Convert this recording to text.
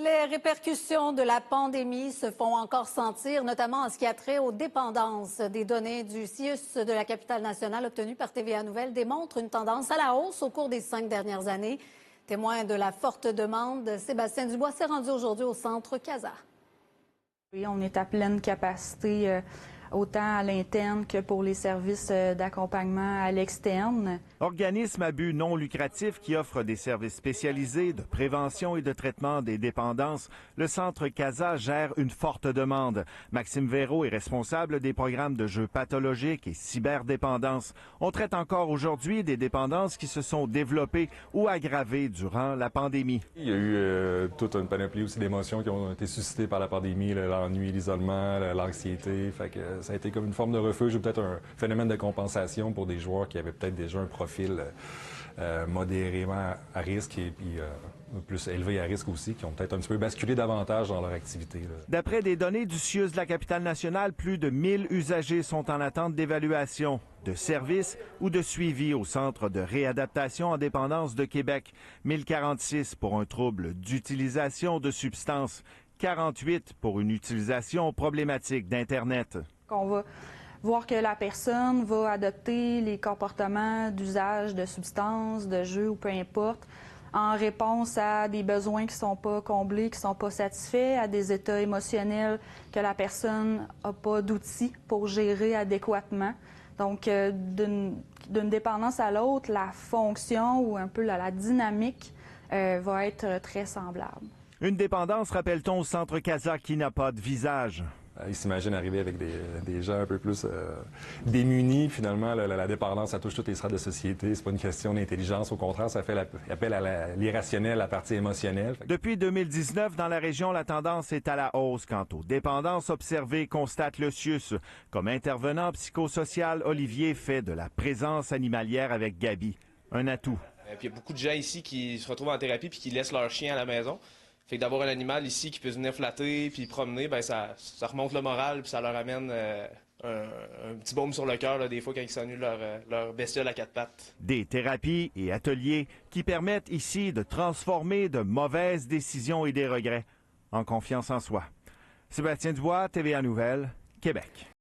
Les répercussions de la pandémie se font encore sentir, notamment en ce qui a trait aux dépendances. Des données du CIUS de la capitale nationale obtenues par TVA Nouvelles démontrent une tendance à la hausse au cours des 5 dernières années. Témoin de la forte demande, Sébastien Dubois s'est rendu aujourd'hui au centre CASA. Oui, on est à pleine capacité, autant à l'interne que pour les services d'accompagnement à l'externe. Organisme à but non lucratif qui offre des services spécialisés de prévention et de traitement des dépendances, le Centre CASA gère une forte demande. Maxime Véraud est responsable des programmes de jeux pathologiques et cyberdépendance. On traite encore aujourd'hui des dépendances qui se sont développées ou aggravées durant la pandémie. Il y a eu toute une panoplie aussi d'émotions qui ont été suscitées par la pandémie, l'ennui, l'isolement, l'anxiété. Fait que ça a été comme une forme de refuge ou peut-être un phénomène de compensation pour des joueurs qui avaient peut-être déjà un profil modérément à risque et puis plus élevé à risque aussi, qui ont peut-être un petit peu basculé davantage dans leur activité. D'après des données du CIUS de la capitale nationale, plus de 1000 usagers sont en attente d'évaluation, de services ou de suivi au Centre de réadaptation en dépendance de Québec. 1046 pour un trouble d'utilisation de substances, 48 pour une utilisation problématique d'Internet. On va voir que la personne va adopter les comportements d'usage de substances, de jeux ou peu importe, en réponse à des besoins qui ne sont pas comblés, qui ne sont pas satisfaits, à des états émotionnels que la personne n'a pas d'outils pour gérer adéquatement. Donc, d'une dépendance à l'autre, la fonction ou un peu la dynamique va être très semblable. Une dépendance, rappelle-t-on, au Centre CASA qui n'a pas de visage. Ils s'imaginent arriver avec des gens un peu plus démunis. Finalement, la dépendance, ça touche toutes les strates de société. C'est pas une question d'intelligence. Au contraire, ça fait appel à l'irrationnel, la partie émotionnelle. Depuis 2019, dans la région, la tendance est à la hausse quant aux dépendances observées, constate le CIUS. Comme intervenant psychosocial, Olivier fait de la présence animalière avec Gabi un atout. Puis il y a beaucoup de gens ici qui se retrouvent en thérapie puis qui laissent leur chien à la maison. Fait que d'avoir un animal ici qui peut venir flatter puis promener, ben ça remonte le moral puis ça leur amène un petit baume sur le cœur là, des fois quand ils s'ennuient leur bestiole à 4 pattes. Des thérapies et ateliers qui permettent ici de transformer de mauvaises décisions et des regrets en confiance en soi. Sébastien Dubois, TVA Nouvelles, Québec.